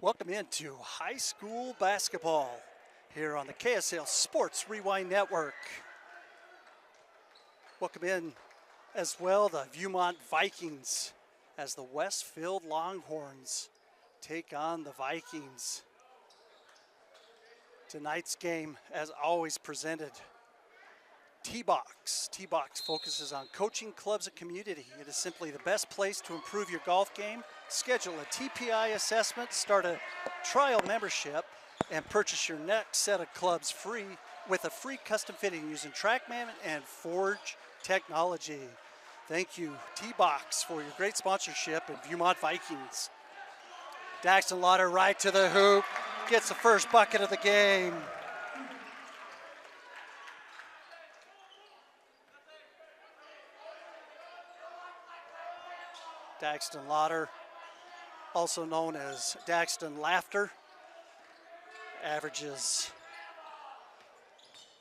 Welcome into high school basketball here on the KSL Sports Rewind Network. Welcome in as well the Viewmont Vikings as the Westfield Longhorns take on the Vikings. Tonight's game, as always, presented T-Box. T-Box focuses on coaching clubs and community. It is simply the best place to improve your golf game. Schedule a TPI assessment, start a trial membership, and purchase your next set of clubs free with a free custom fitting using TrackMan and Forge technology. Thank you, T-Box, for your great sponsorship of Viewmont Vikings. Daxton Lauder right to the hoop, gets the first bucket of the game. Daxton Lauder, also known as Daxton Laughter, averages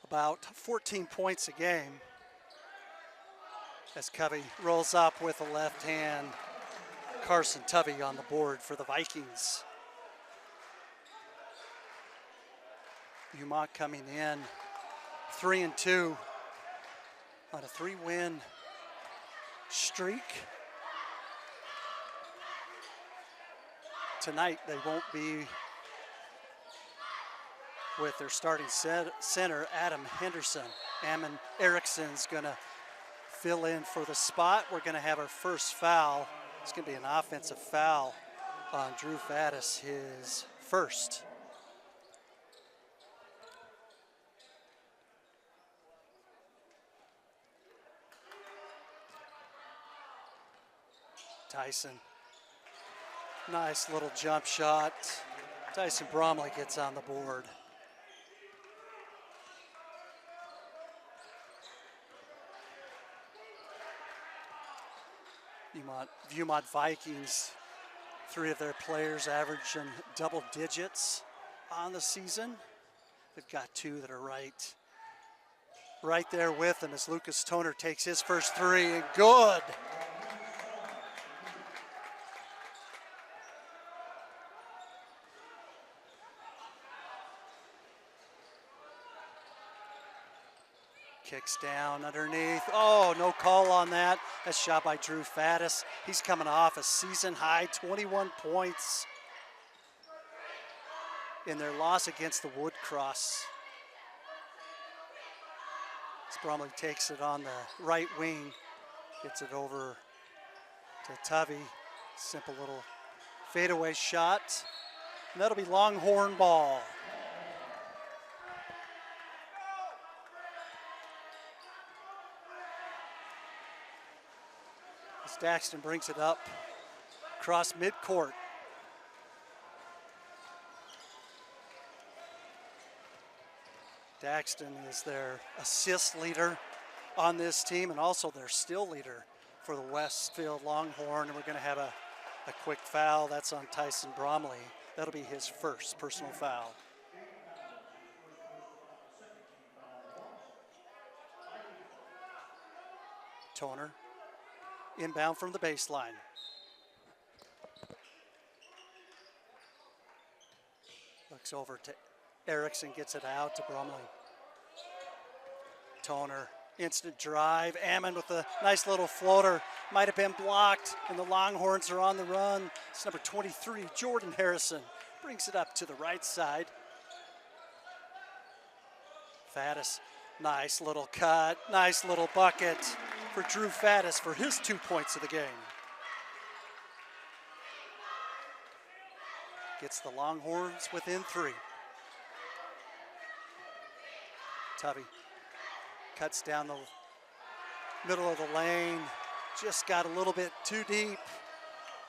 about 14 points a game as Covey rolls up with a left hand. Carson Tubby on the board for the Vikings. Viewmont coming in 3-2 on a 3-win streak. Tonight they won't be with their starting center, Adam Henderson. Ammon Erickson's gonna fill in for the spot. We're gonna have our first foul. It's gonna be an offensive foul on Drew Faddis, his first. Tyson. Nice little jump shot. Tyson Bromley gets on the board. Viewmont Vikings, 3 of their players averaging double digits on the season. They've got 2 that are right there with them as Lucas Toner takes his first 3 and good. Kicks down underneath. Oh, no call on that. That's shot by Drew Faddis. He's coming off a season high 21 points in their loss against the Woodcross. Bromley takes it on the right wing, gets it over to Tubby. Simple little fadeaway shot. And that'll be Longhorn ball. Daxton brings it up across midcourt. Daxton is their assist leader on this team and also their steal leader for the Westfield Longhorn. And we're going to have a quick foul. That's on Tyson Bromley. That'll be his first personal foul. Toner. Inbound from the baseline. Looks over to Erickson, gets it out to Bromley. Toner, instant drive. Ammon with a nice little floater. Might have been blocked, and the Longhorns are on the run. It's number 23, Jordan Harrison. Brings it up to the right side. Faddis, nice little cut, nice little bucket for Drew Faddis for his 2 points of the game. Gets the Longhorns within 3. Tubby cuts down the middle of the lane, just got a little bit too deep.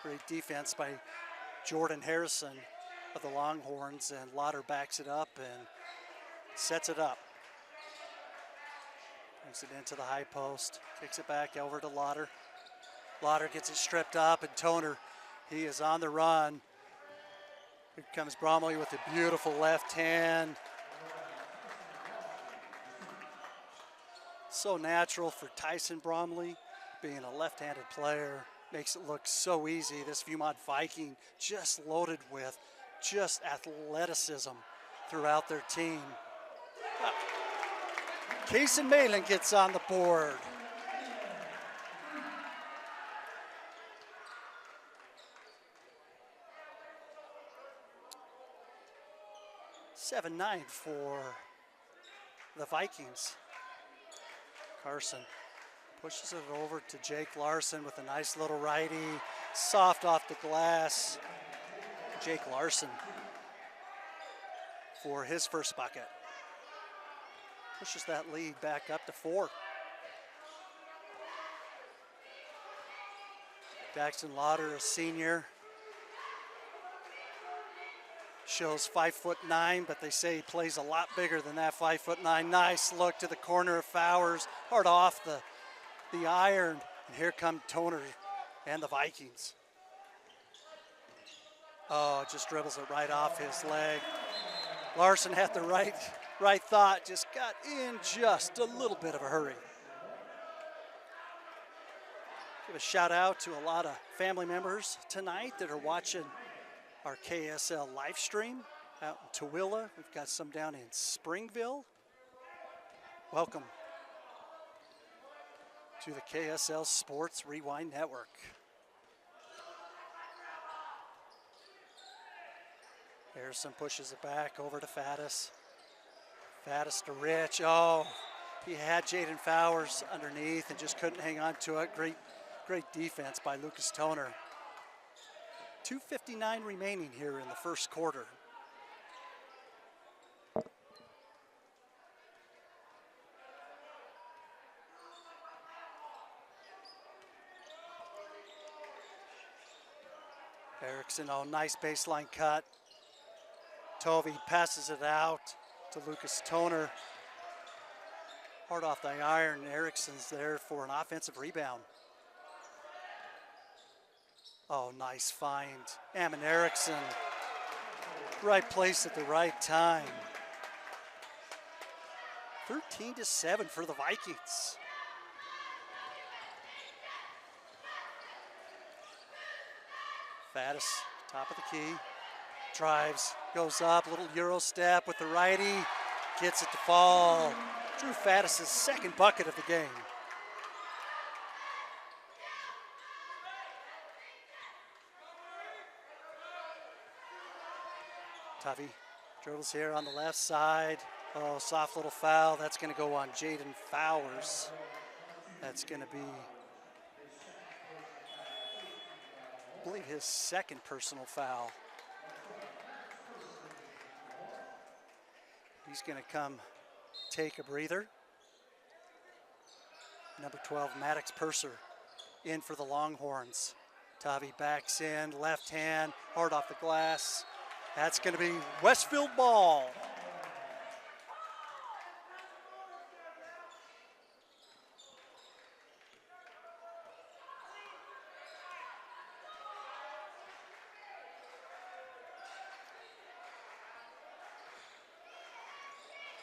Great defense by Jordan Harrison of the Longhorns, and Lauder backs it up and sets it up. Brings it into the high post, kicks it back over to Lauder. Lauder gets it stripped up, and Toner, he is on the run. Here comes Bromley with a beautiful left hand. So natural for Tyson Bromley, being a left-handed player. Makes it look so easy. This Viewmont Viking just loaded with just athleticism throughout their team. Kaysen Malin gets on the board. (7-9) for the Vikings. Carson pushes it over to Jake Larson with a nice little righty, soft off the glass. Jake Larson for his first bucket. Pushes that lead back up to 4. Daxton Lauder, a senior, shows 5'9", but they say he plays a lot bigger than that 5'9". Nice look to the corner of Fowers, hard off the iron, and here come Toner and the Vikings. Oh, just dribbles it right off his leg. Larson had the right thought, just got in just a little bit of a hurry. Give a shout out to a lot of family members tonight that are watching our KSL live stream out in Tooele. We've got some down in Springville. Welcome to the KSL Sports Rewind Network. Harrison pushes it back over to Faddis. Faddis to Rich. Oh, he had Jaden Fowers underneath and just couldn't hang on to it. Great defense by Lucas Toner. 2:59 remaining here in the first quarter. Erickson, oh, nice baseline cut. Tovey passes it out to Lucas Toner. Hard off the iron. Erickson's there for an offensive rebound. Oh, nice find. Ammon Erickson, right place at the right time. 13-7 for the Vikings. Faddis, top of the key, drives, goes up, little Euro step with the righty, gets it to fall. Drew Faddis' second bucket of the game. Tubby dribbles here on the left side. Oh, soft little foul. That's going to go on Jaden Fowers. That's going to be, I believe, his second personal foul. He's going to come take a breather. Number 12, Maddox Purser, in for the Longhorns. Tavi backs in, left hand, hard off the glass. That's going to be Westfield ball.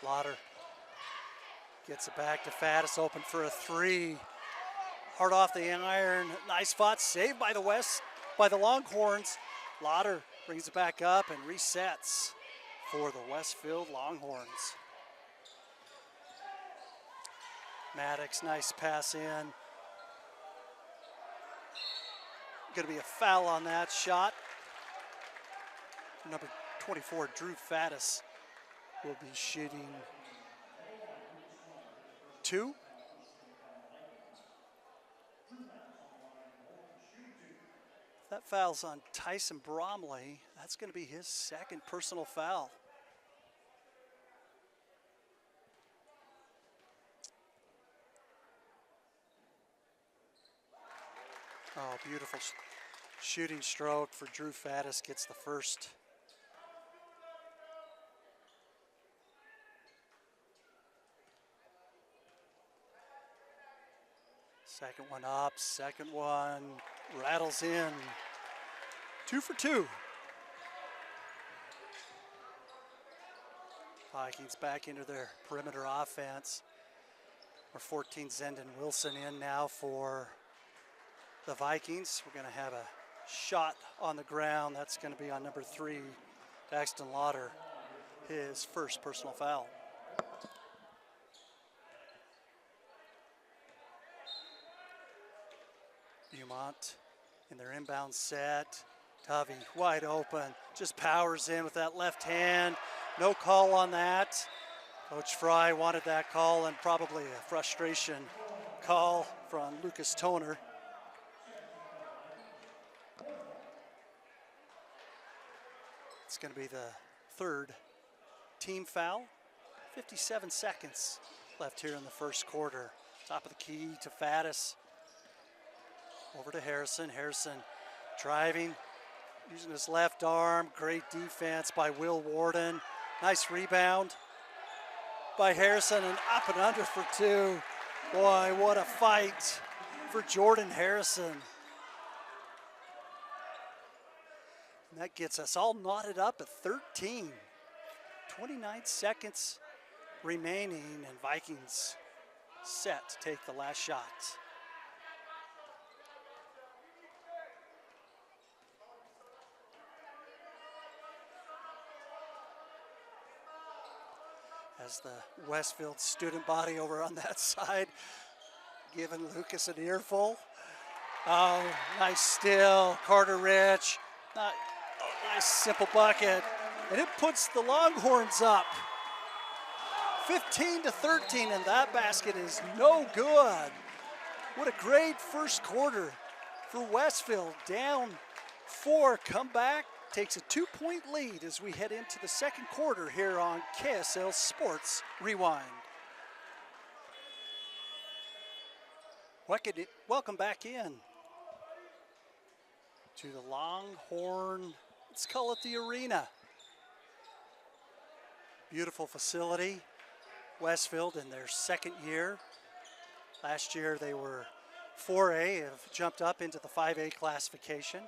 Lauder gets it back to Faddis, open for a 3. Hard off the iron, nice spot, saved by the Longhorns. Lauder brings it back up and resets for the Westfield Longhorns. Maddox, nice pass in. Gonna be a foul on that shot. Number 24, Drew Faddis, will be shooting 2. That foul's on Tyson Bromley. That's going to be his second personal foul. Oh, beautiful shooting stroke for Drew Faddis, gets the first. Second one up, second one rattles in. 2 for 2. Vikings back into their perimeter offense. We're 14 Zendon Wilson in now for the Vikings. We're going to have a shot on the ground. That's going to be on number 3, Daxton Lauder, his first personal foul. Viewmont in their inbound set. Tovey wide open, just powers in with that left hand. No call on that. Coach Fry wanted that call, and probably a frustration call from Lucas Toner. It's going to be the third team foul. 57 seconds left here in the first quarter. Top of the key to Faddis. Over to Harrison. Harrison driving, using his left arm. Great defense by Will Warden. Nice rebound by Harrison, and up and under for two. Boy, what a fight for Jordan Harrison. And that gets us all knotted up at 13. 29 seconds remaining, and Vikings set to take the last shot. As the Westfield student body over on that side giving Lucas an earful. Oh, nice steal, Carter Rich. Nice simple bucket. And it puts the Longhorns up 15-13, and that basket is no good. What a great first quarter for Westfield. Down 4, come back. Takes a 2-point lead as we head into the second quarter here on KSL Sports Rewind. Welcome back in to the Longhorn, let's call it the arena. Beautiful facility. Westfield in their second year. Last year they were 4A, have jumped up into the 5A classification.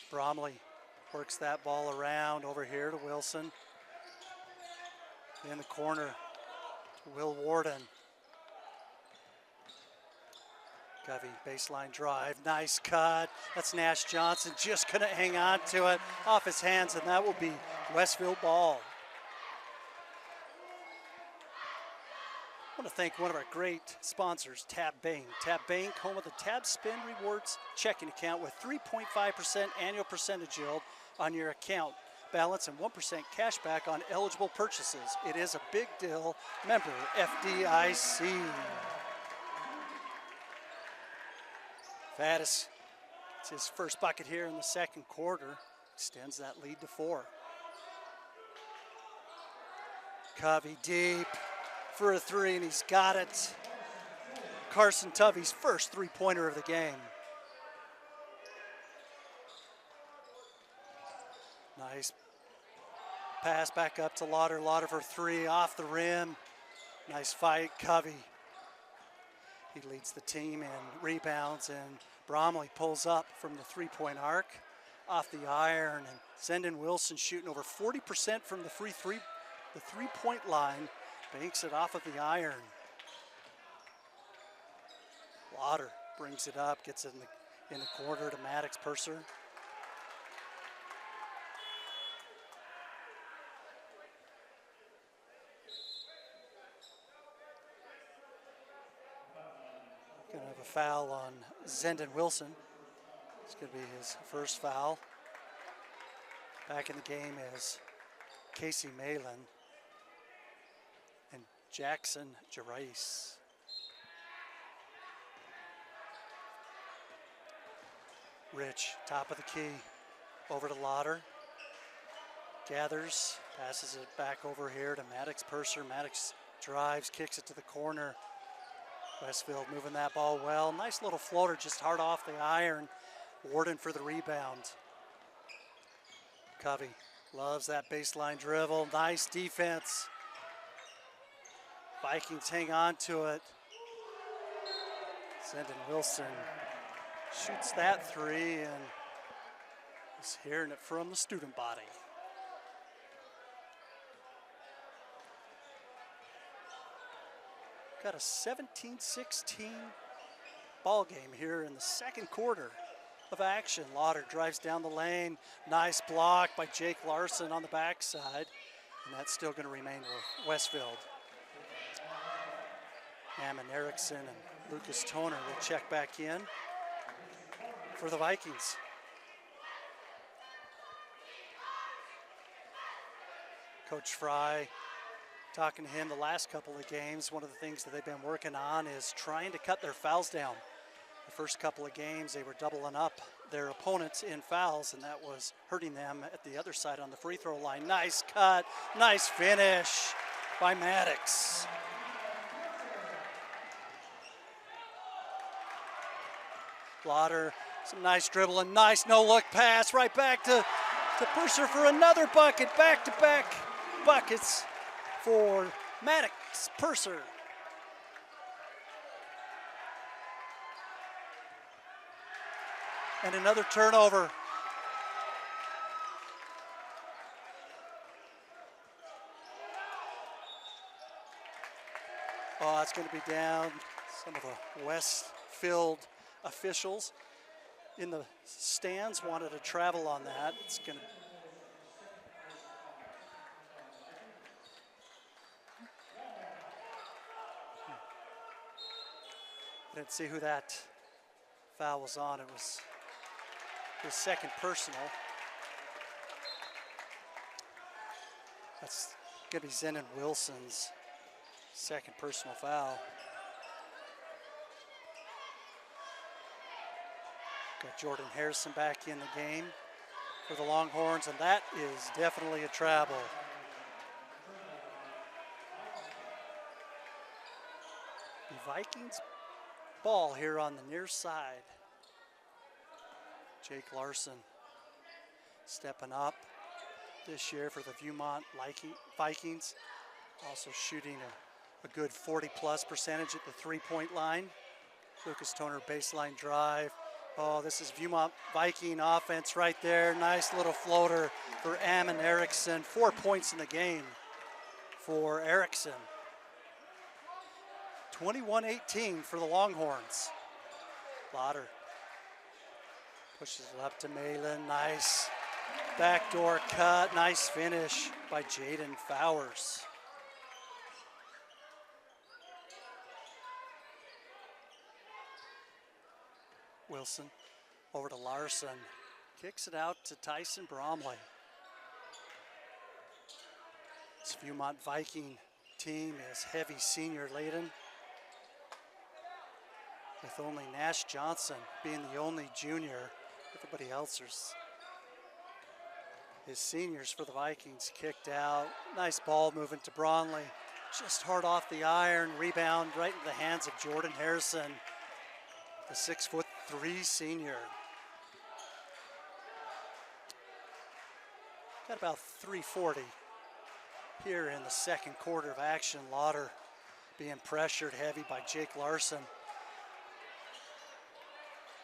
Bromley works that ball around over here to Wilson. In the corner to Will Warden. Covey, baseline drive, nice cut. That's Nash Johnson, just couldn't hang on to it off his hands, and that will be Westfield ball. I want to thank one of our great sponsors, Tab Bank. Tab Bank, home of the Tab Spend Rewards checking account with 3.5% annual percentage yield on your account balance and 1% cash back on eligible purchases. It is a big deal. Member FDIC. Faddis, it's his first bucket here in the second quarter. Extends that lead to 4. Covey deep for a 3, and he's got it. Carson Tovey's first three-pointer of the game. Nice pass back up to Lauder. Lauder for 3, off the rim. Nice fight, Covey. He leads the team in rebounds, and Bromley pulls up from the three-point arc off the iron, and Zendon Wilson shooting over 40% from the three-point line. Banks it off of the iron. Lauder brings it up, gets it in the corner to Maddox Purser. Gonna have a foul on Zendon Wilson. It's gonna be his first foul. Back in the game is Casey Malin and Jackson Gerais. Rich, top of the key, over to Lauder. Gathers, passes it back over here to Maddox Purser. Maddox drives, kicks it to the corner. Westfield moving that ball well. Nice little floater, just hard off the iron. Warden for the rebound. Covey loves that baseline dribble. Nice defense. Vikings hang on to it. Zendon Wilson shoots that 3 and is hearing it from the student body. Got a 17-16 ball game here in the second quarter. of action. Lauder drives down the lane. Nice block by Jake Larson on the backside. And that's still going to remain with Westfield. Hammond Erickson and Lucas Toner will check back in for the Vikings. Coach Fry, talking to him the last couple of games, one of the things that they've been working on is trying to cut their fouls down. The first couple of games, they were doubling up their opponents in fouls, and that was hurting them at the other side on the free throw line. Nice cut, nice finish by Maddox. Lauder, some nice dribbling, nice no-look pass right back to Purser for another bucket, back-to-back buckets for Maddox Purser. And another turnover. Oh, it's going to be down. Some of the Westfield officials in the stands wanted to travel on that. It's going to. I didn't see who that foul was on. It was his second personal. That's going to be Zenon Wilson's second personal foul. Got Jordan Harrison back in the game for the Longhorns, and that is definitely a travel. The Vikings ball here on the near side. Jake Larson stepping up this year for the Viewmont Vikings. Also shooting a good 40+ percentage at the three-point line. Lucas Toner baseline drive. Oh, this is Viewmont Viking offense right there. Nice little floater for Hammond Erickson. 4 points in the game for Erickson. 21-18 for the Longhorns. Lauder pushes it up to Malin. Nice backdoor cut. Nice finish by Jaden Fowers. Wilson over to Larson. Kicks it out to Tyson Bromley. This Viewmont Viking team is heavy senior laden, with only Nash Johnson being the only junior. Everybody else is seniors for the Vikings. Kicked out. Nice ball moving to Bromley. Just hard off the iron. Rebound right into the hands of Jordan Harrison, the 6'3" senior. Got about 3:40 here in the second quarter of action. Lauder being pressured heavy by Jake Larson.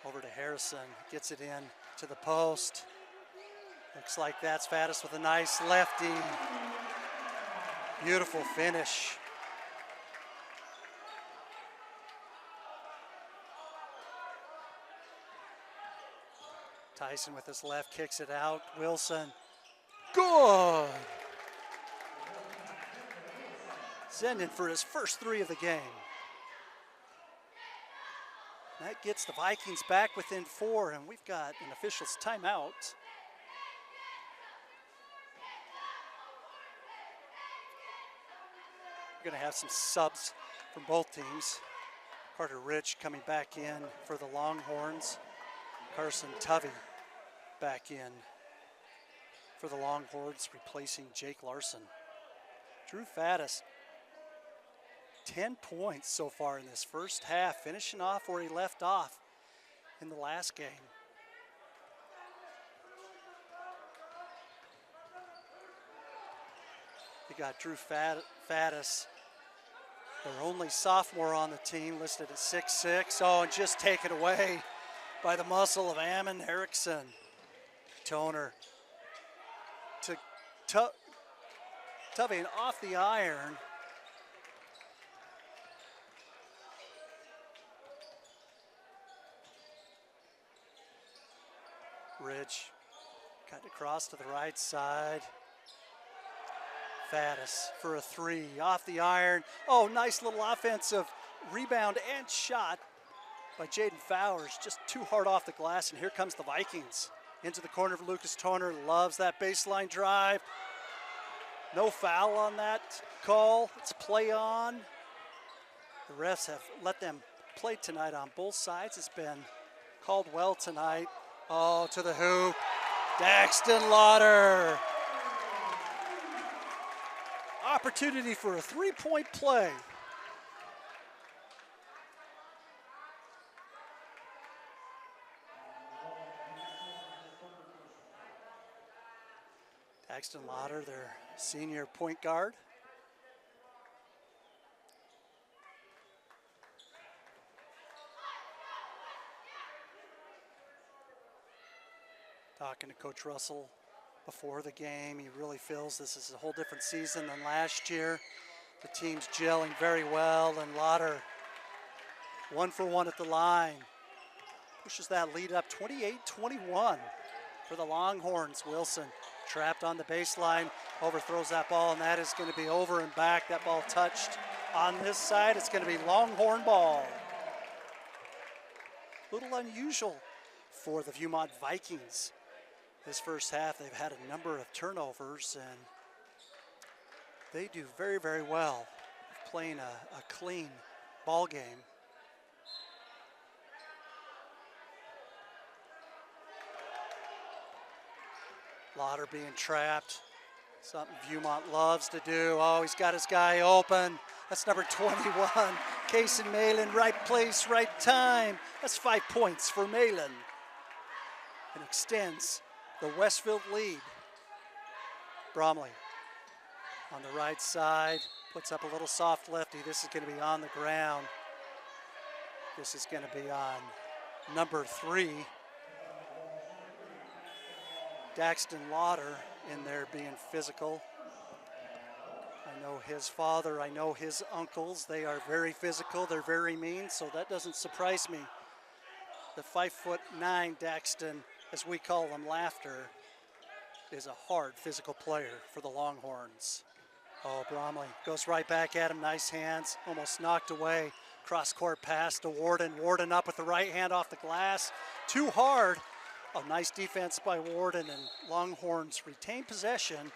Over to Harrison, gets it in to the post. Looks like that's Faddis with a nice lefty. Beautiful finish. Tyson with his left kicks it out. Wilson, good. Zenon for his first 3 of the game. That gets the Vikings back within 4, and we've got an official's timeout. We're going to have some subs from both teams. Carter Rich coming back in for the Longhorns. Carson Tovey back in for the Longhorns, replacing Jake Larson. Drew Faddis, 10 points so far in this first half, finishing off where he left off in the last game. You got Drew Faddis, their only sophomore on the team, listed at 6'6". Oh, and just taken away by the muscle of Hammond Erickson. Toner to Tovey off the iron. Rich cut across to the right side. Faddis for a three, off the iron. Oh, nice little offensive rebound and shot by Jaden Fowers, just too hard off the glass, and here comes the Vikings. Into the corner of Lucas Toner, loves that baseline drive. No foul on that call, it's play on. The refs have let them play tonight on both sides. It's been called well tonight. Oh, to the hoop, Daxton Lauder. Opportunity for a three-point play. Daxton Lauder, their senior point guard. Talking to Coach Russell before the game, he really feels this is a whole different season than last year. The team's gelling very well, and Lauder 1 for 1 at the line. Pushes that lead up 28-21 for the Longhorns. Wilson trapped on the baseline, overthrows that ball, and that is going to be over and back. That ball touched on this side. It's going to be Longhorn ball. A little unusual for the Viewmont Vikings. This first half, they've had a number of turnovers, and they do very, very well playing a clean ball game. Lauder being trapped, something Viewmont loves to do. Oh, he's got his guy open. That's number 21, Kason Malin, right place, right time. That's 5 points for Malin. And extends the Westfield lead. Bromley on the right side, puts up a little soft lefty. This is going to be on the ground. This is going to be on number 3. Daxton Lauder in there being physical. I know his father, I know his uncles. They are very physical, they're very mean, so that doesn't surprise me. The 5'9" Daxton, as we call him, Laughter, is a hard physical player for the Longhorns. Oh, Bromley goes right back at him, nice hands, almost knocked away. Cross-court pass to Warden. Warden up with the right hand off the glass. Too hard. Oh, nice defense by Warden, and Longhorns retain possession.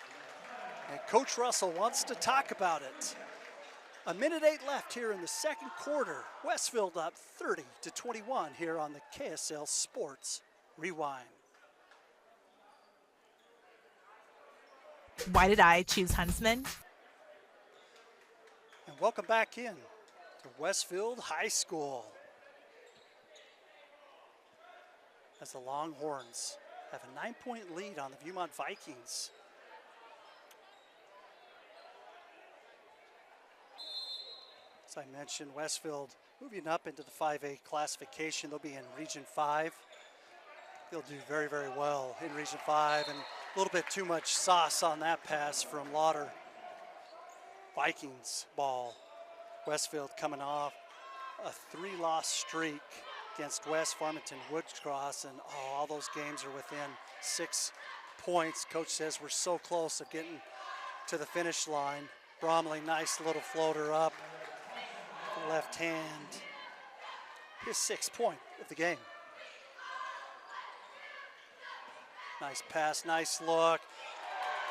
And Coach Russell wants to talk about it. 1:08 left here in the second quarter. Westfield up 30-21 here on the KSL Sports Rewind. Why did I choose Huntsman? And welcome back in to Westfield High School, as the Longhorns have a 9-point lead on the Viewmont Vikings. As I mentioned, Westfield moving up into the 5A classification. They'll be in Region 5. They'll do very, very well in Region 5, and a little bit too much sauce on that pass from Lauder. Vikings ball. Westfield coming off a 3-loss streak against West Farmington, Woods Cross, and all those games are within 6 points. Coach says we're so close of getting to the finish line. Bromley, nice little floater up, left hand. His 6th point of the game. Nice pass, nice look,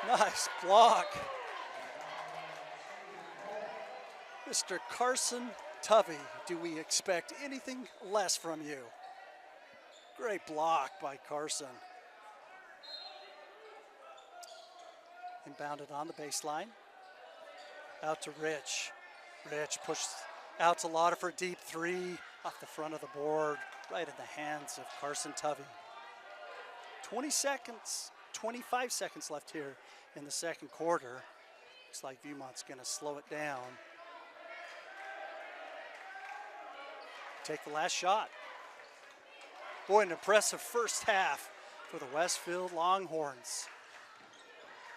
nice block. Mr. Carson Tovey, do we expect anything less from you? Great block by Carson. Inbounded on the baseline. Out to Rich. Rich pushes out to Lauder for a deep 3 off the front of the board, right in the hands of Carson Tovey. 25 seconds left here in the second quarter. Looks like Viewmont's going to slow it down. Take the last shot. Boy, an impressive first half for the Westfield Longhorns.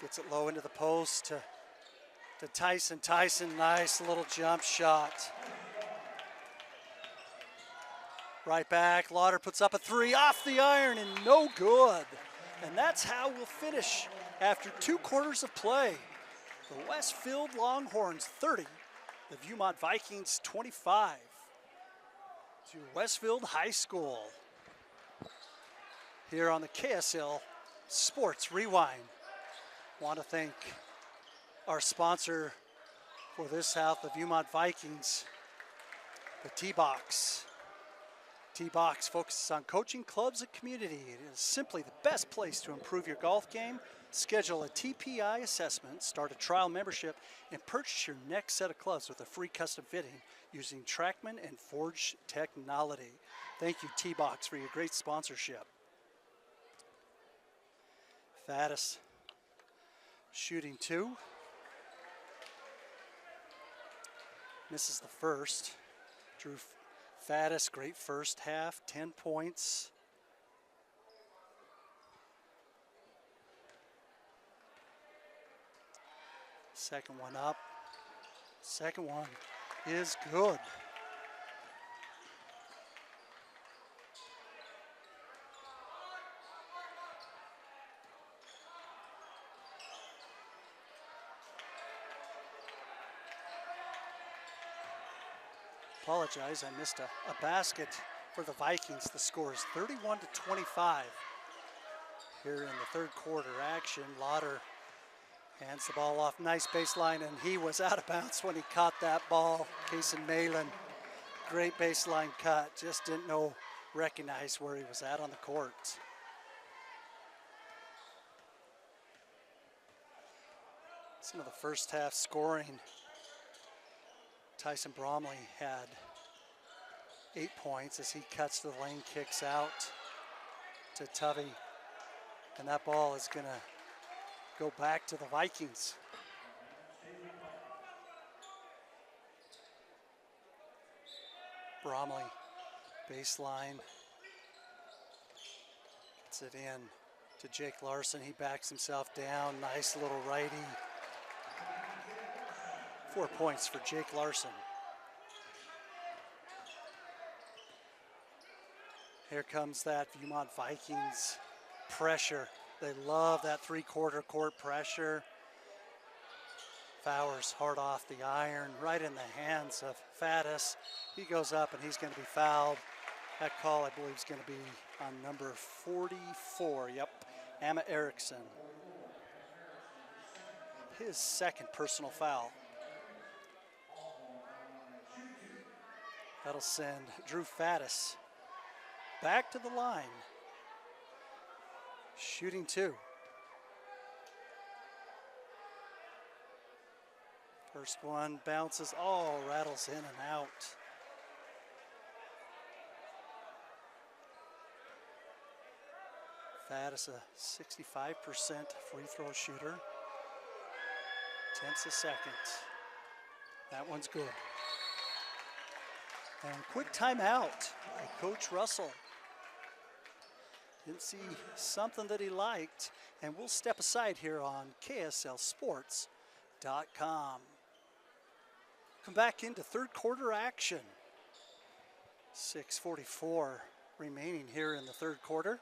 Gets it low into the post to Tyson. Tyson, nice little jump shot. Right back, Lauder puts up a three off the iron and no good. And that's how we'll finish after 2 quarters of play. The Westfield Longhorns 30, the Viewmont Vikings 25 to Westfield High School. Here on the KSL Sports Rewind. Want to thank our sponsor for this half, the Viewmont Vikings, the T-Box. T-Box focuses on coaching clubs and community. It is simply the best place to improve your golf game. Schedule a TPI assessment, start a trial membership, and purchase your next set of clubs with a free custom fitting using TrackMan and Forge technology. Thank you, T-Box, for your great sponsorship. Faddis shooting 2. Misses the first. Drew Faddis, great first half, 10 points. Second one up. Second one is good. Apologize, I missed a basket for the Vikings. The score is 31-25 here in the third quarter action. Lauder hands the ball off, nice baseline, and he was out of bounds when he caught that ball. Kason Malin, great baseline cut, just didn't recognize where he was at on the court. Some of the first half scoring. Tyson Bromley had 8 points as he cuts to the lane, kicks out to Tuvey. And that ball is gonna go back to the Vikings. Bromley, baseline. Gets it in to Jake Larson. He backs himself down. Nice little righty. 4 points for Jake Larson. Here comes that Viewmont Vikings pressure. They love that 3/4 court pressure. Fowers hard off the iron, right in the hands of Faddis. He goes up and he's going to be fouled. That call, I believe, is going to be on number 44. Yep, Emma Erickson. His second personal foul. That'll send Drew Faddis back to the line. Shooting 2. First one bounces, rattles in and out. Faddis, a 65% free throw shooter. Attempts a second. That one's good. And quick timeout by Coach Russell. Didn't see something that he liked, and we'll step aside here on KSLSports.com. Come back into third quarter action. 6:44 remaining here in the third quarter.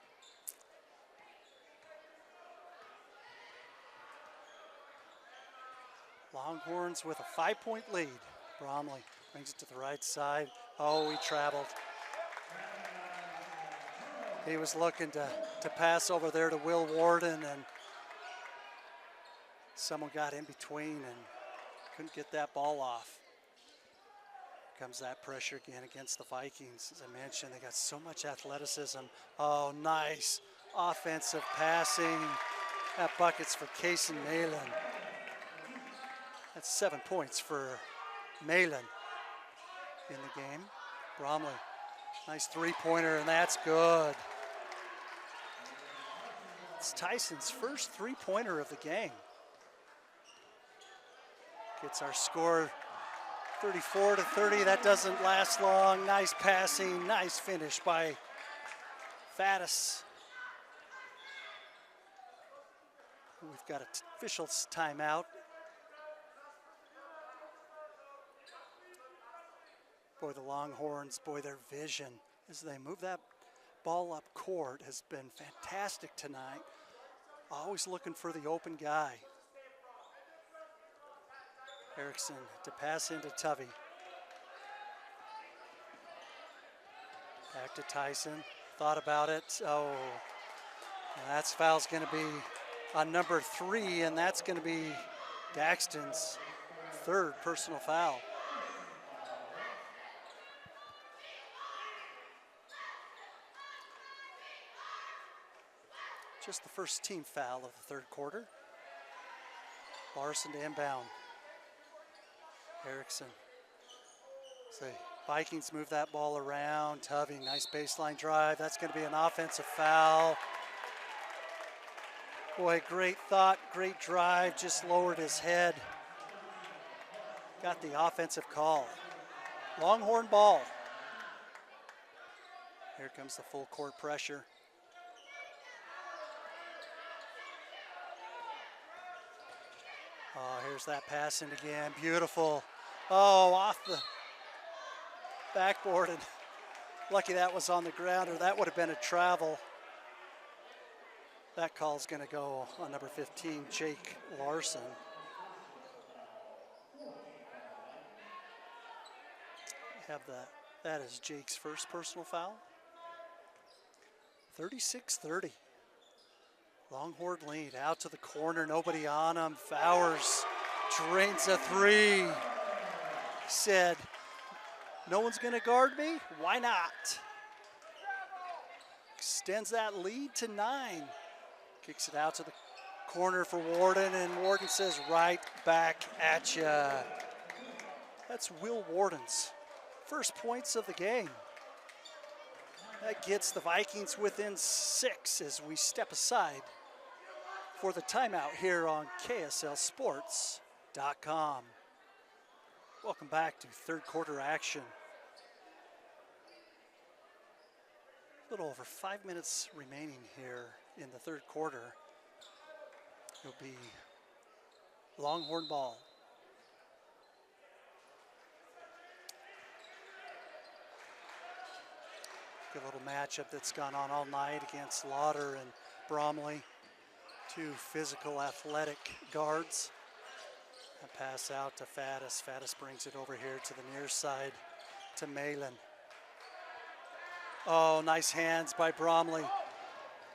Longhorns with a 5-point lead. Bromley brings it to the right side. Oh, he traveled. He was looking to pass over there to Will Warden, and someone got in between and couldn't get that ball off. Here comes that pressure again against the Vikings. As I mentioned, they got so much athleticism. Oh, nice offensive passing. That bucket's for Kason Malin. That's 7 points for Malin in the game. Bromley, nice 3-pointer, and that's good. It's Tyson's first 3-pointer of the game. Gets our score 34-30. That doesn't last long. Nice passing, nice finish by Faddis. We've got an official timeout. Boy, the Longhorns, boy, their vision as they move that ball up court has been fantastic tonight. Always looking for the open guy. Erickson to pass into Tubby. Back to Tyson. Thought about it. Oh, that's foul's going to be on number 3, and that's going to be Daxton's 3rd personal foul. Just the first team foul of the 3rd quarter. Larson to inbound. Erickson. So Vikings move that ball around. Tubby, nice baseline drive. That's going to be an offensive foul. Boy, great thought, great drive. Just lowered his head. Got the offensive call. Longhorn ball. Here comes the full court pressure. Oh, here's that pass in again. Beautiful. Oh, off the backboard, and lucky that was on the ground, or that would have been a travel. That call's going to go on number 15, Jake Larson. Have that is Jake's first personal foul. 36-30. Longhorn lead, out to the corner, nobody on him. Fowers drains a 3. He said, no one's gonna guard me, why not? Extends that lead to 9. Kicks it out to the corner for Warden, and Warden says, right back at ya. That's Will Warden's first points of the game. That gets the Vikings within 6 as we step aside for the timeout here on KSLSports.com. Welcome back to 3rd quarter action. A little over 5 minutes remaining here in the 3rd quarter. It'll be Longhorn ball. Good little matchup that's gone on all night against Lauder and Bromley. 2 physical, athletic guards. A pass out to Faddis. Faddis brings it over here to the near side to Malin. Oh, nice hands by Bromley.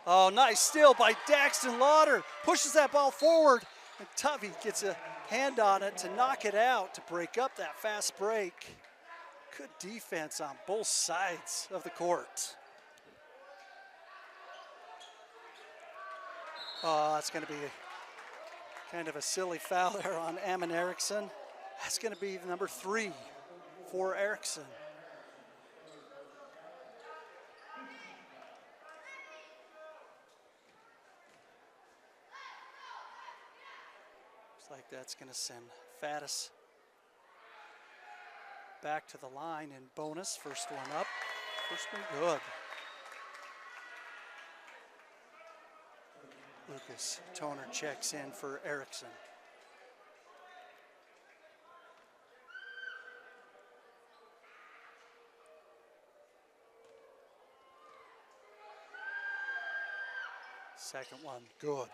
Oh, nice steal by Daxton. Lauder pushes that ball forward, and Tubby gets a hand on it to knock it out, to break up that fast break. Good defense on both sides of the court. Oh, that's going to be kind of a silly foul there on Ammon Erickson. That's going to be number 3 for Erickson. Looks like that's going to send Faddis back to the line in bonus. First one up. First one good. Lucas Toner checks in for Erickson. Second one, good.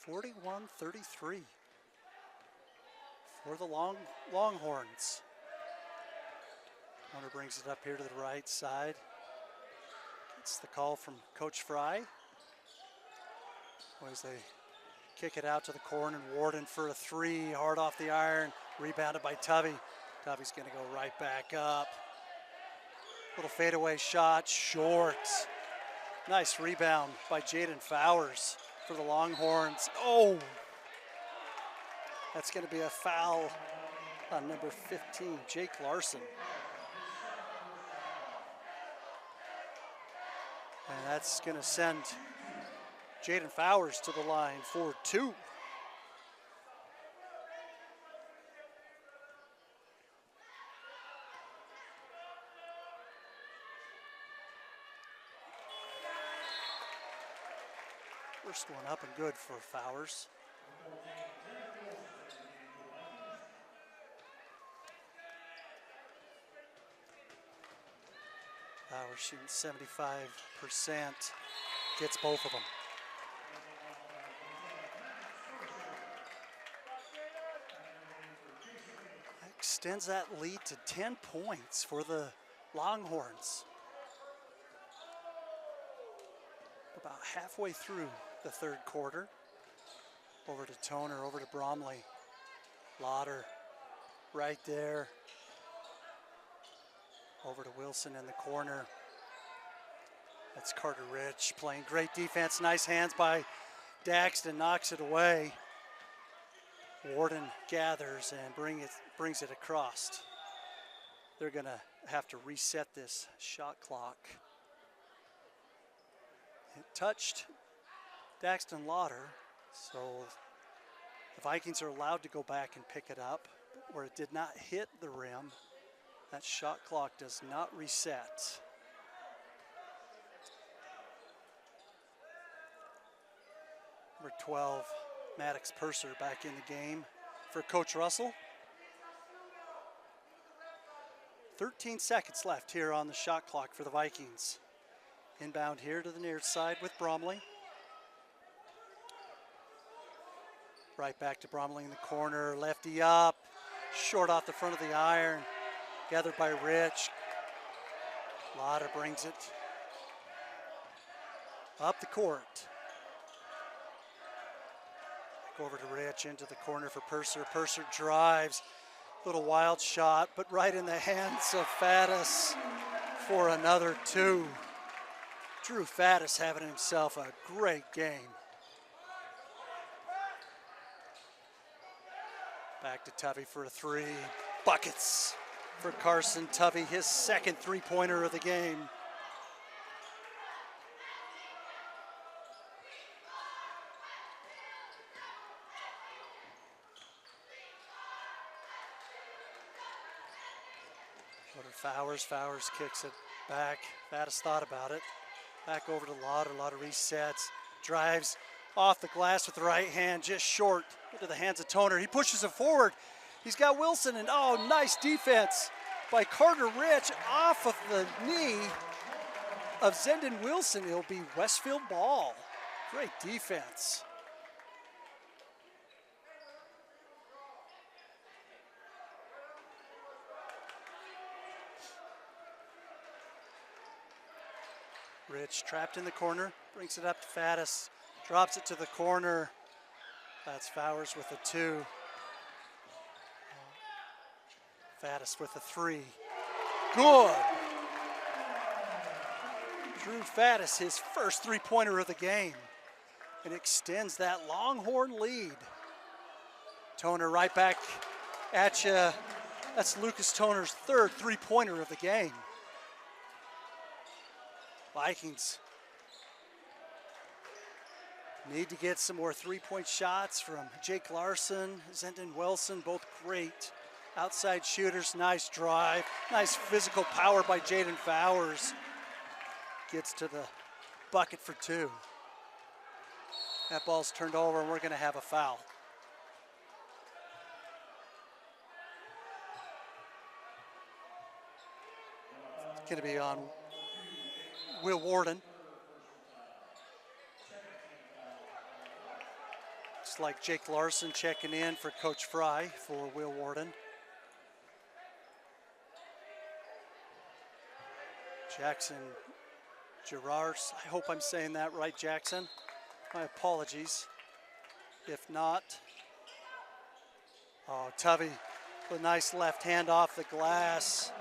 (41-33) for the Longhorns. Toner brings it up here to the right side. Gets the call from Coach Fry. As they kick it out to the corner, and Warden for a 3, hard off the iron, rebounded by Tubby. Tubby's gonna go right back up. Little fadeaway shot, short. Nice rebound by Jaden Fowers for the Longhorns. Oh! That's gonna be a foul on number 15, Jake Larson. And that's gonna send Jaden Fowers to the line for 2. First one up and good for Fowers. shooting 75%. Gets both of them. Extends that lead to 10 points for the Longhorns. About halfway through the third quarter. Over to Toner, over to Bromley. Lauder right there. Over to Wilson in the corner. That's Carter Rich playing great defense. Nice hands by Daxton, knocks it away. Warden gathers and brings it across. They're gonna have to reset this shot clock. It touched Daxton Lauder, so the Vikings are allowed to go back and pick it up where it did not hit the rim. That shot clock does not reset. Number 12, Maddox Purser back in the game for Coach Russell. 13 seconds left here on the shot clock for the Vikings. Inbound here to the near side with Bromley. Right back to Bromley in the corner, lefty up, short off the front of the iron, gathered by Rich. Lauder brings it up the court. Back over to Rich, into the corner for Purser. Purser drives, little wild shot, but right in the hands of Faddis for another two. Drew Faddis having himself a great game. Back to Tuvey for a three. Buckets for Carson Tuvey, his second three-pointer of the game. Fowers kicks it back. Faddis thought about it. Back over to Lauder. Lauder resets, drives off the glass with the right hand, just short into the hands of Toner. He pushes it forward. He's got Wilson, and oh, nice defense by Carter Rich off of the knee of Zendon Wilson. It'll be Westfield ball. Great defense. Rich trapped in the corner, brings it up to Faddis, drops it to the corner. That's Fowers with a two. Faddis with a three. Good. Drew Faddis, his first three-pointer of the game, and extends that Longhorn lead. Toner right back at you. That's Lucas Toner's third three-pointer of the game. Vikings need to get some more three-point shots from Jake Larson, Zendon Wilson, both great outside shooters. Nice drive, nice physical power by Jaden Fowers. Gets to the bucket for two. That ball's turned over and we're gonna have a foul. It's gonna be on Will Warden. Looks like Jake Larson checking in for Coach Fry for Will Warden. Jackson Gerards, I hope I'm saying that right, Jackson. My apologies. If not, oh, Tuvey with a nice left hand off the glass.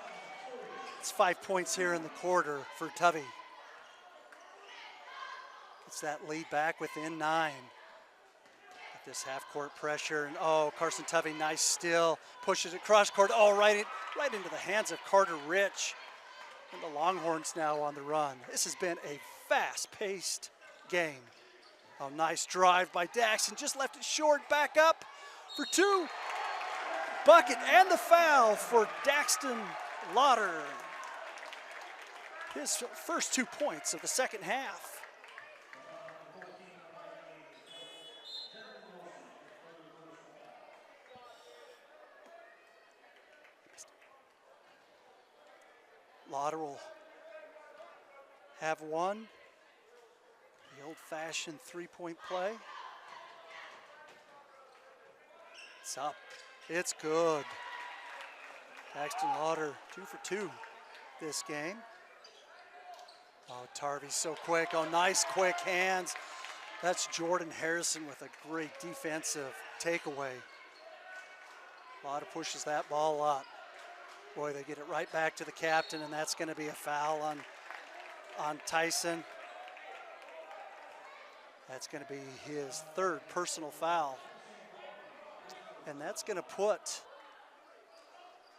It's 5 points here in the quarter for Tuvey. Gets that lead back within 9. With this half-court pressure, and oh, Carson Tuvey, nice steal, pushes it cross court. Oh, right into the hands of Carter Rich, and the Longhorns now on the run. This has been a fast-paced game. Oh, nice drive by Daxton, just left it short. Back up for two. Bucket and the foul for Daxton Lauder. His first 2 points of the second half. Lauder will have won the old-fashioned three-point play. It's up. It's good. Daxton Lauder 2 for 2 this game. Oh, Tarvey's so quick. Oh, nice quick hands. That's Jordan Harrison with a great defensive takeaway. Lauder pushes that ball up. Boy, they get it right back to the captain, and that's going to be a foul on Tyson. That's going to be his third personal foul. And that's going to put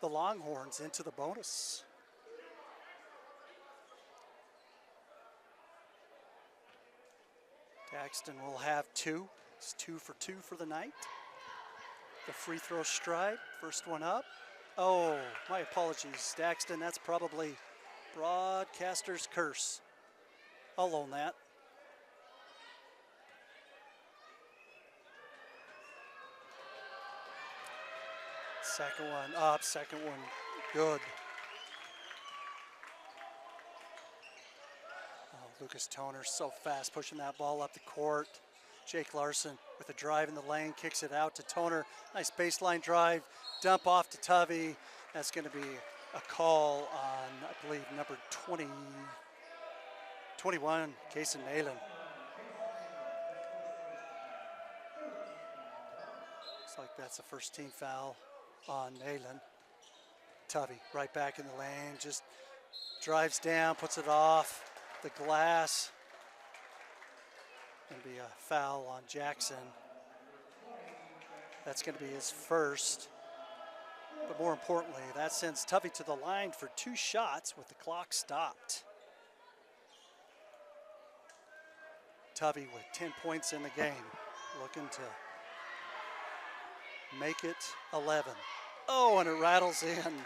the Longhorns into the bonus. Daxton will have 2. It's 2 for 2 for the night. The free throw stride, first one up. Oh, my apologies, Daxton. That's probably broadcaster's curse. I'll own that. Second one up, second one good. Oh, Lucas Toner so fast pushing that ball up the court. Jake Larson with a drive in the lane, kicks it out to Toner. Nice baseline drive, dump off to Tubby. That's going to be a call on, I believe, number 21, Kason Nalen. Looks like that's a first team foul on Nalen. Tubby right back in the lane, just drives down, puts it off the glass. Going to be a foul on Jackson. That's going to be his first. But more importantly, that sends Tubby to the line for 2 shots with the clock stopped. Tubby with 10 points in the game, looking to make it 11. Oh, and it rattles in.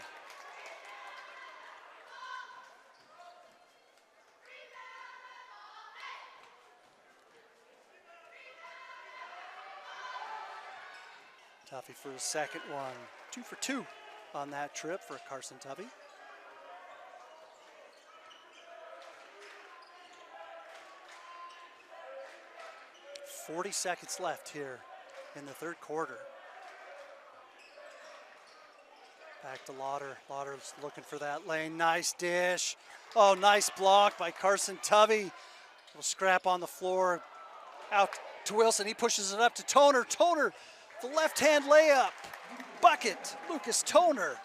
Tuffy for his second one. 2 for 2 on that trip for Carson Tuffy. .40 seconds left here in the third quarter. Back to Lauder. Lauder's looking for that lane. Nice dish. Oh, nice block by Carson Tubby. Little scrap on the floor. Out to Wilson. He pushes it up to Toner. Toner, the left-hand layup. Bucket. Lucas Toner.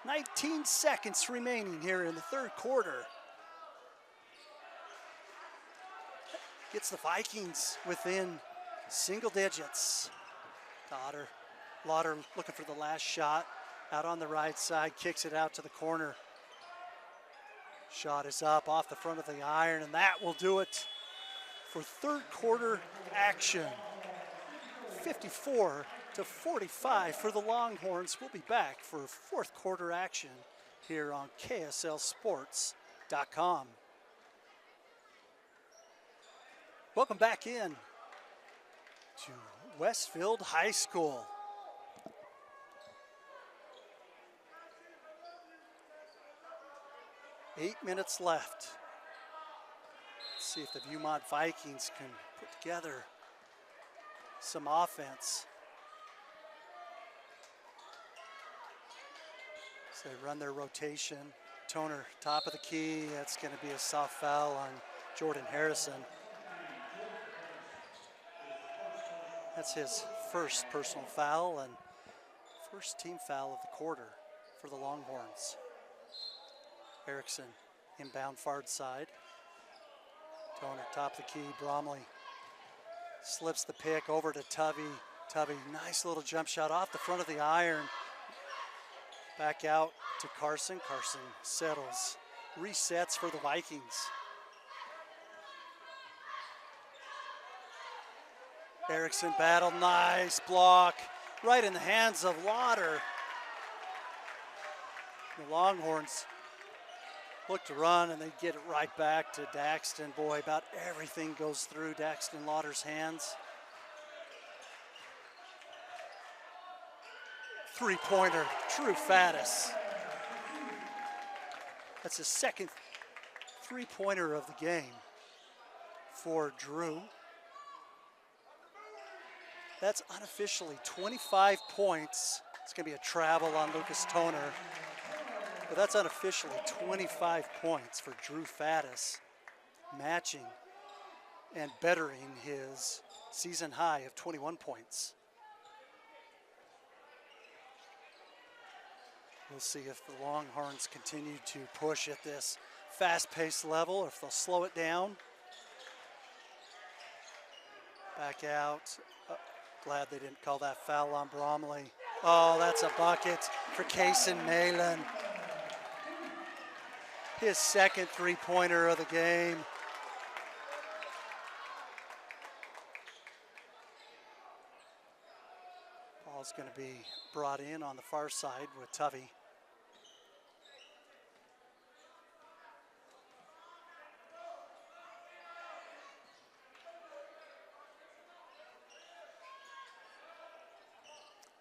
19 seconds remaining here in the third quarter. Gets the Vikings within single digits. Lauder looking for the last shot. Out on the right side, kicks it out to the corner. Shot is up off the front of the iron, and that will do it for third quarter action. 54-45 for the Longhorns. We'll be back for fourth quarter action here on KSLSports.com. Welcome back in to Westfield High School. Eight minutes left. Let's see if the Viewmont Vikings can put together some offense. So they run their rotation. Toner, top of the key. That's going to be a soft foul on Jordan Harrison. That's his first personal foul and first team foul of the quarter for the Longhorns. Erickson inbound far side. Toner top of the key. Bromley slips the pick over to Tubby. Tubby, nice little jump shot off the front of the iron. Back out to Carson. Carson settles. Resets for the Vikings. Erickson battle, nice block. Right in the hands of Lauder. The Longhorns look to run, and they get it right back to Daxton. Boy, about everything goes through Daxton Lauder's hands. Three-pointer, Drew Faddis. That's his second three-pointer of the game for Drew. That's unofficially 25 points. It's going to be a travel on Lucas Toner. But that's unofficially 25 points for Drew Faddis, matching and bettering his season high of 21 points. We'll see if the Longhorns continue to push at this fast-paced level or if they'll slow it down. Back out. Glad they didn't call that foul on Bromley. Oh, that's a bucket for Kason Malin. His second three-pointer of the game. Ball's going to be brought in on the far side with Tuvey.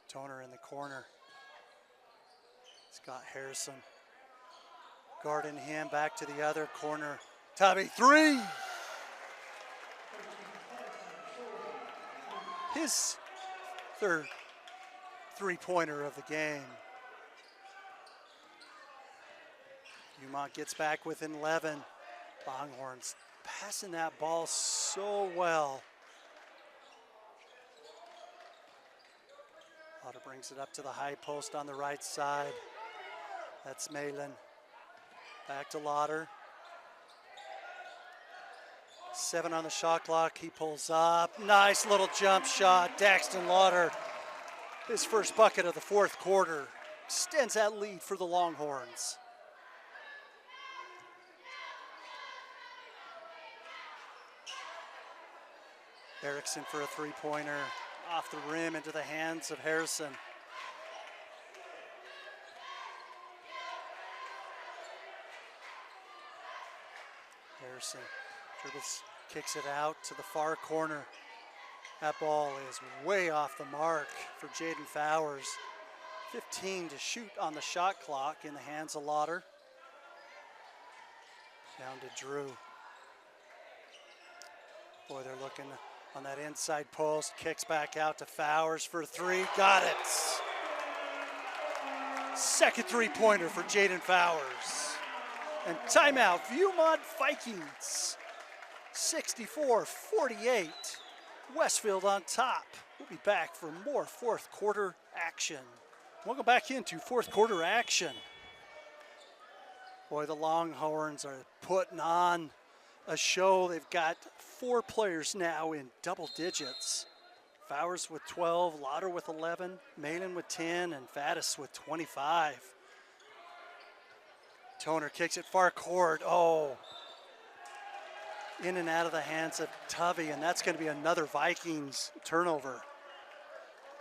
Toner in the corner. Scott Harrison guarding him, back to the other corner. Tubby, three! His third three-pointer of the game. Viewmont gets back within 11. Longhorns passing that ball so well. Lauder brings it up to the high post on the right side. That's Malin. Back to Lauder. 7 on the shot clock. He pulls up. Nice little jump shot. Daxton Lauder, his first bucket of the fourth quarter, extends that lead for the Longhorns. Erickson for a three-pointer. Off the rim into the hands of Harrison. Harrison dribbles, kicks it out to the far corner. That ball is way off the mark for Jaden Fowers. 15 to shoot on the shot clock in the hands of Lauder. Down to Drew. Boy, they're looking on that inside post, kicks back out to Fowers for three, got it. Second three-pointer for Jaden Fowers. And timeout, Viewmont Vikings, 64-48. Westfield on top. We'll be back for more fourth quarter action. Welcome back into fourth quarter action. Boy, the Longhorns are putting on a show. They've got 4 players now in double digits. Fowers with 12, Lauder with 11, Malin with 10, and Faddis with 25. Toner kicks it far court. Oh, in and out of the hands of Tuvey, and that's going to be another Vikings turnover.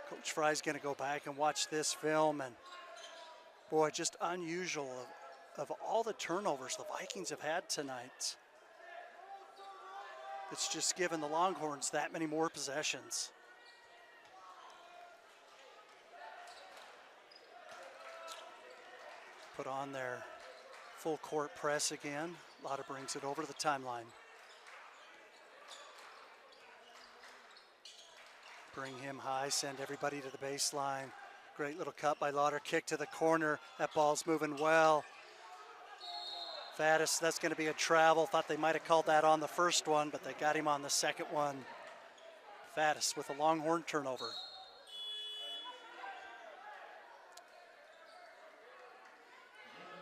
Coach Fry's going to go back and watch this film, and boy, just unusual of all the turnovers the Vikings have had tonight. It's just given the Longhorns that many more possessions. Put on their full court press again. Lauder brings it over to the timeline. Bring him high, send everybody to the baseline. Great little cut by Lauder, kick to the corner. That ball's moving well. Faddis, that's going to be a travel. Thought they might have called that on the first one, but they got him on the second one. Faddis with a Longhorn turnover.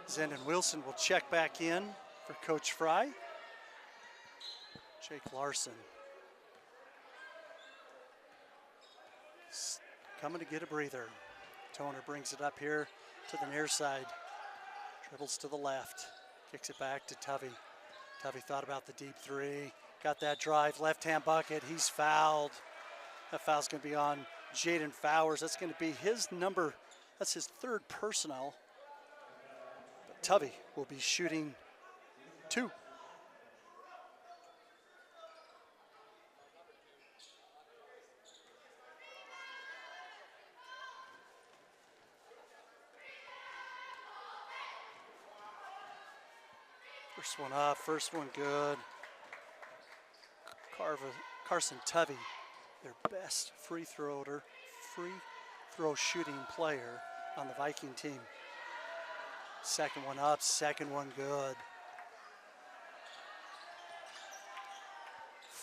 Zendon Wilson will check back in for Coach Fry. Jake Larson coming to get a breather. Toner brings it up here to the near side. Dribbles to the left. Kicks it back to Tuvey. Tuvey thought about the deep three. Got that drive, left-hand bucket. He's fouled. That foul's going to be on Jaden Fowers. That's going to be his number. That's his third personal. But Tuvey will be shooting 2. First one up, first one good. Carson Tuvey, their best free throw shooting player on the Viking team. Second one up, second one good.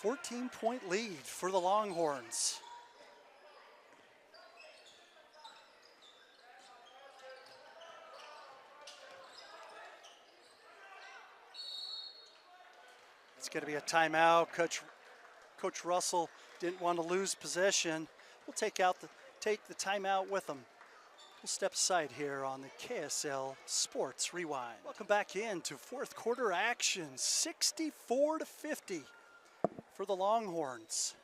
14-point lead for the Longhorns. It's going to be a timeout. Coach Russell didn't want to lose possession. We'll take the timeout with him. We'll step aside here on the KSL Sports Rewind. Welcome back into fourth quarter action. 64-50 for the Longhorns.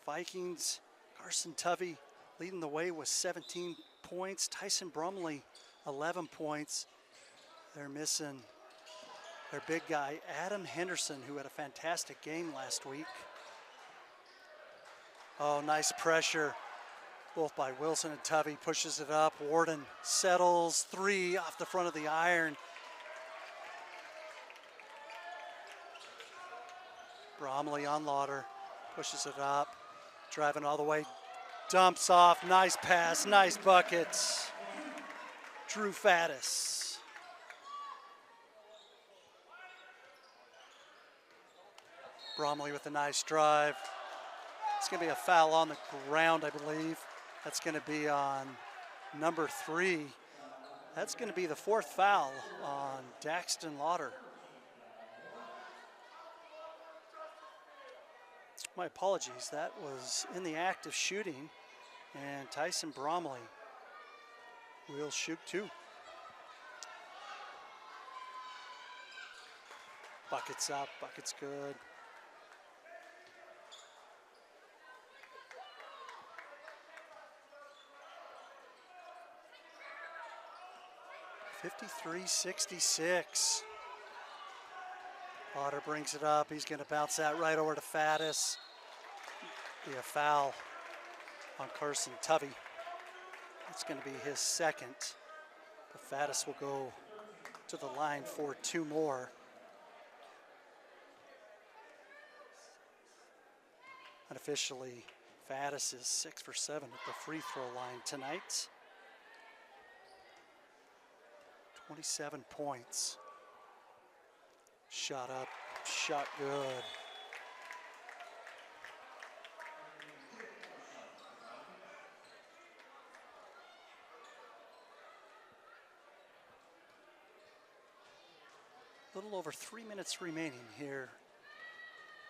Vikings, Carson Tuvey leading the way with 17 points. Tyson Brumley, 11 points. They're missing their big guy, Adam Henderson, who had a fantastic game last week. Oh, nice pressure, both by Wilson and Tuvey. Pushes it up. Warden settles. Three off the front of the iron. Bromley on Lauder. Pushes it up. Driving all the way. Dumps off. Nice pass. Nice buckets. Drew Faddis. Bromley with a nice drive. It's going to be a foul on the ground, I believe. That's going to be on number 3. That's going to be the 4th foul on Daxton Lauder. My apologies. That was in the act of shooting, and Tyson Bromley will shoot 2. Buckets up, buckets good. (53-66). Lauder brings it up. He's going to bounce that right over to Faddis. Be a foul on Carson Tuvey. It's going to be his second. But Faddis will go to the line for 2 more. Unofficially, Faddis is 6 for 7 at the free throw line tonight. 27 points. Shot up, shot good. A little over 3 minutes remaining here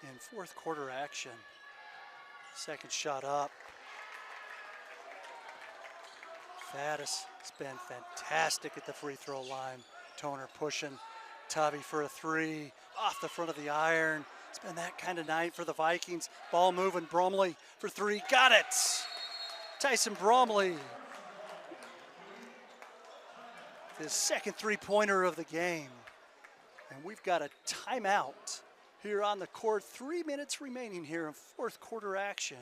in fourth quarter action. Second shot up. Faddis has been fantastic at the free throw line. Toner pushing. Tuvey for a 3 off the front of the iron. It's been that kind of night for the Vikings. Ball moving. Bromley for 3. Got it! Tyson Bromley. His second 3-pointer of the game. And we've got a timeout here on the court. 3 minutes remaining here in fourth quarter action.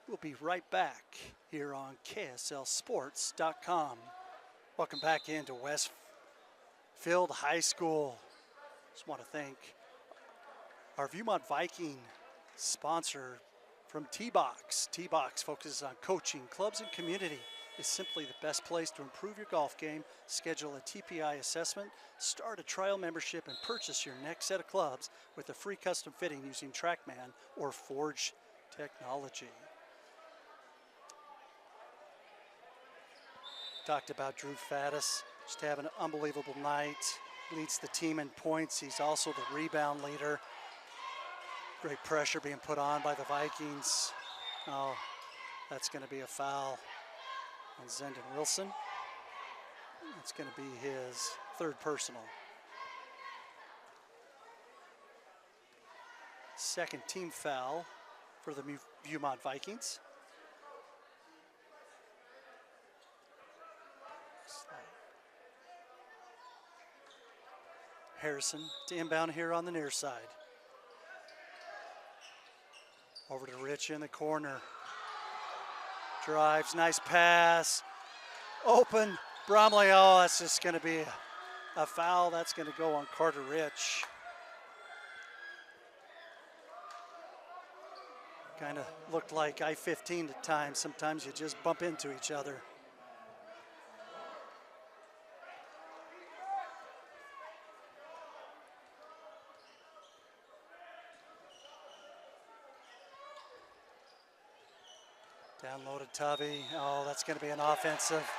We'll be right back here on KSLSports.com. Welcome back into Westfield High School. Just want to thank our Viewmont Viking sponsor from T-Box. T-Box focuses on coaching, clubs, and community. Is simply the best place to improve your golf game. Schedule a TPI assessment, start a trial membership, and purchase your next set of clubs with a free custom fitting using TrackMan or Forge technology. Talked about Drew Faddis, just having an unbelievable night. Leads the team in points. He's also the rebound leader. Great pressure being put on by the Vikings. Oh, that's going to be a foul on Zendon Wilson. That's going to be his 3rd personal. Second team foul for the Viewmont Vikings. Harrison to inbound here on the near side. Over to Rich in the corner. Drives, nice pass. Open, Bromley, oh, that's just gonna be a foul. That's going to go on Carter Rich. Kind of looked like I-15 at times. Sometimes you just bump into each other. Downloaded Tubby. Oh, that's going to be an offensive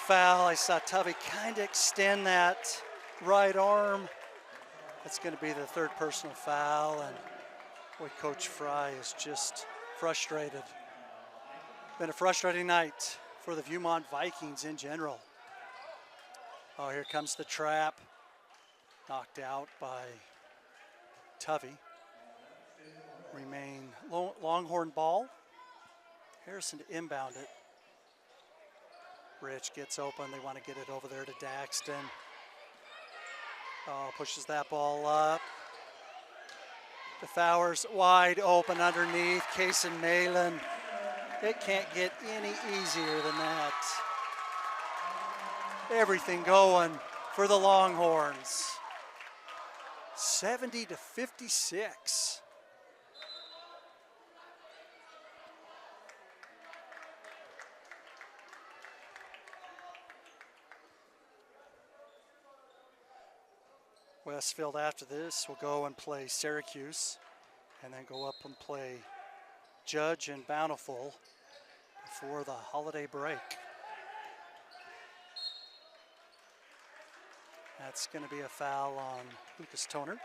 foul. I saw Tubby kind of extend that right arm. That's going to be the third personal foul, and boy, Coach Fry is just frustrated. Been a frustrating night for the Viewmont Vikings in general. Oh, here comes the trap. Knocked out by Tubby. Remain Longhorn ball. Harrison to inbound it. Rich gets open. They want to get it over there to Daxton. Oh, pushes that ball up. The Fowers wide open underneath. Kason Malin. It can't get any easier than that. Everything going for the Longhorns. 70-56. Westfield after this will go and play Syracuse and then go up and play Judge and Bountiful before the holiday break. That's going to be a foul on Lucas Toner.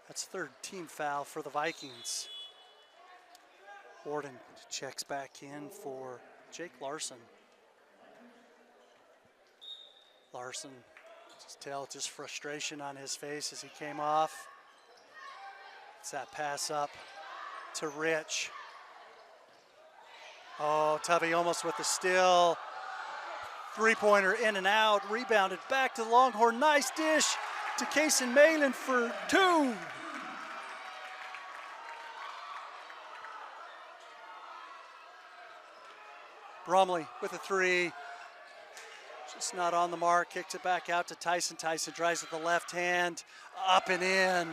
That's third team foul for the Vikings. Warden checks back in for Jake Larson. Larson, just frustration on his face as he came off. It's that pass up to Rich. Oh, Tubby almost with the steal. Three-pointer in and out, rebounded back to the Longhorn. Nice dish to Kason Malin for two. Bromley with a three. Just not on the mark, kicks it back out to Tyson. Tyson drives with the left hand, up and in.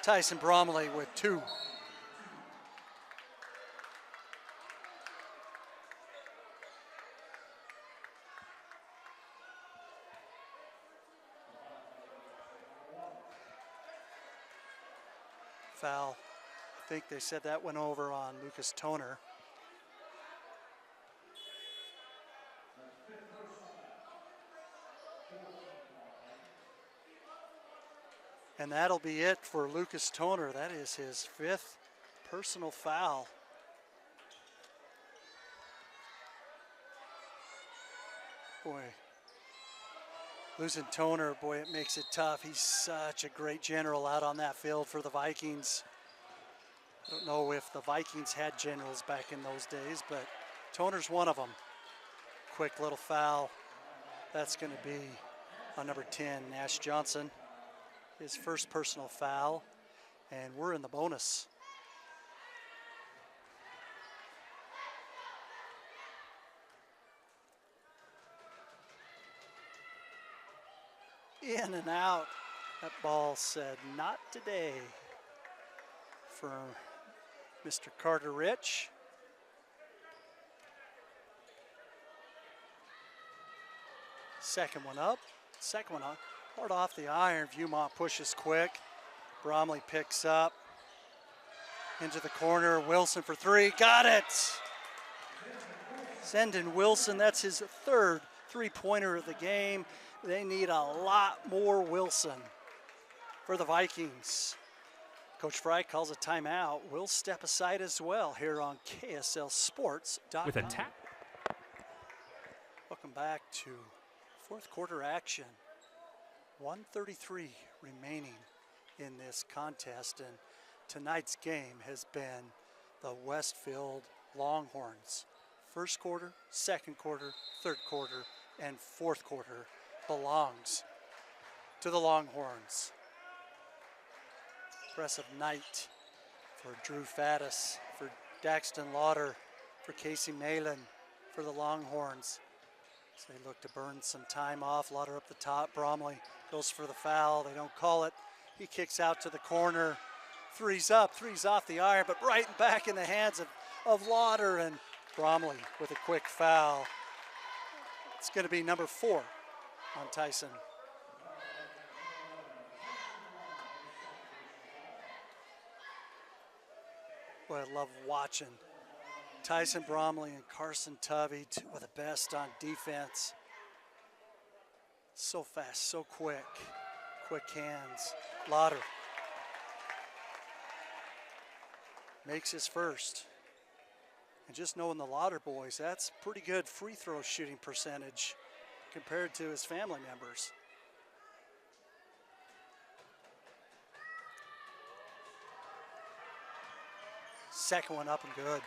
Tyson Bromley with two. Foul. I think they said that went over on Lucas Toner. And that'll be it for Lucas Toner. That is his fifth personal foul. Boy, losing Toner, boy, it makes it tough. He's such a great general out on that field for the Vikings. I don't know if the Vikings had generals back in those days, but Toner's one of them. Quick little foul. That's going to be on number 10, Nash Johnson. His first personal foul, and we're in the bonus. In and out. That ball said, not today for Mr. Carter Rich. Second one up, second one on. Hard off the iron, Viewmont pushes quick. Bromley picks up. Into the corner, Wilson for three, got it! Zendon Wilson, that's his third three-pointer of the game. They need a lot more Wilson for the Vikings. Coach Fry calls a timeout. We'll step aside as well here on KSLSports.com. With a tap. Welcome back to fourth quarter action. 1:33 remaining in this contest, and tonight's game has been the Westfield Longhorns. First quarter, second quarter, third quarter, and fourth quarter belongs to the Longhorns. Impressive night for Drew Faddis. Daxton Lauder for Casey Malin for the Longhorns. So they look to burn some time off. Lauder up the top. Bromley goes for the foul. They don't call it. He kicks out to the corner. Three's up, three's off the iron, but right back in the hands of Lauder, and Bromley with a quick foul. It's going to be number 4 on Tyson. Boy, I love watching Tyson Bromley and Carson Tovey, two of the best on defense. So fast, so quick. Quick hands. Lauder makes his first. And just knowing the Lauder boys, that's pretty good free throw shooting percentage compared to his family members. Second one up and good.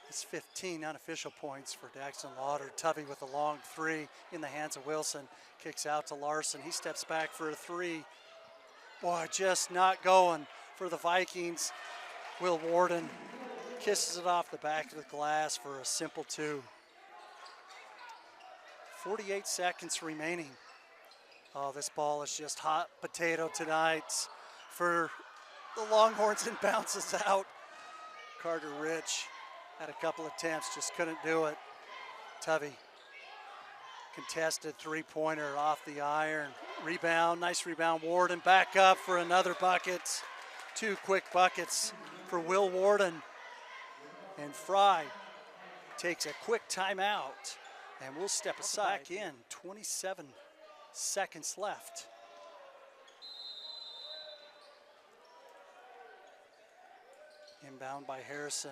It's 15 unofficial points for Daxton Lauder. Tovey with a long 3 in the hands of Wilson. Kicks out to Larson. He steps back for a 3. Boy, just not going for the Vikings. Will Warden kisses it off the back of the glass for a simple 2. 48 seconds remaining. Oh, this ball is just hot potato tonight for the Longhorns, and bounces out. Carter Rich had a couple attempts, just couldn't do it. Tovey, contested 3-pointer off the iron. Rebound, nice rebound. Warden back up for another bucket. 2 quick buckets for Will Warden. And Fry takes a quick timeout, and we'll step aside. Back in, 27 seconds left. Inbound by Harrison,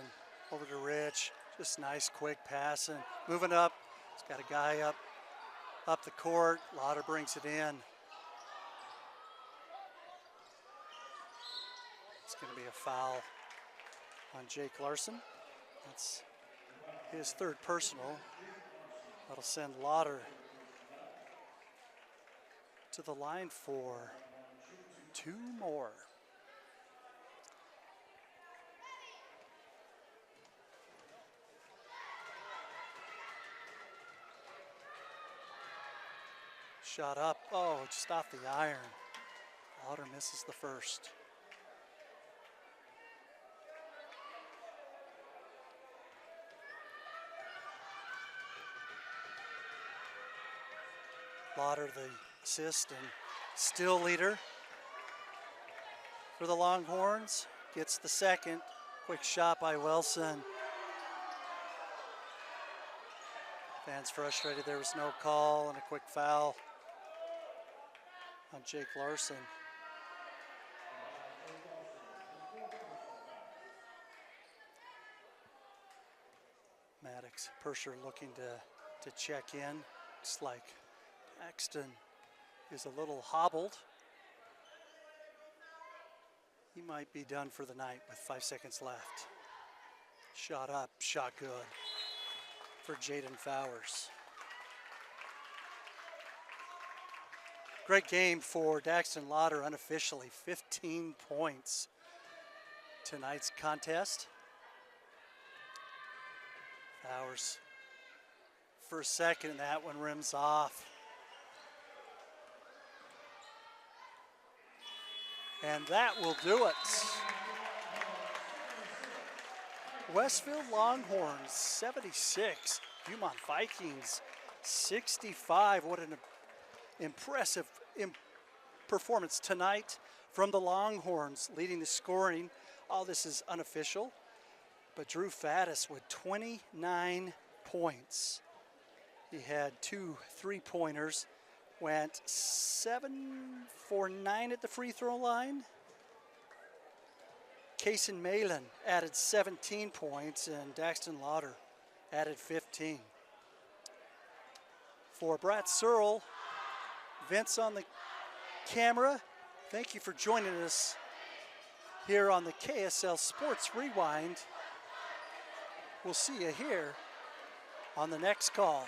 over to Rich. Just nice quick passing. Moving up, he's got a guy up the court. Lauder brings it in. It's going to be a foul on Jake Larson. That's his 3rd personal. That'll send Lauder to the line for 2 more. Shot up, oh, just off the iron. Lauder misses the first. Lauder, the assist and still leader for the Longhorns, gets the second. Quick shot by Wilson. Fans frustrated there was no call, and a quick foul on Jake Larson. Maddox, Persher looking to check in. Looks like Daxton is a little hobbled. He might be done for the night with 5 seconds left. Shot up, shot good for Jaden Fowers. Great game for Daxton Lauder, unofficially 15 points tonight's contest. Fowers for a second, and that one rims off. And that will do it. Westfield Longhorns 76, Viewmont Vikings 65. What an impressive performance tonight from the Longhorns, leading the scoring. All this is unofficial, but Drew Faddis with 29 points. He had 2 3-pointers, went 7 for 9 at the free throw line. Kason Malin added 17 points, and Daxton Lauder added 15. For Brett Searle, Vince on the camera, thank you for joining us here on the KSL Sports Rewind. We'll see you here on the next call.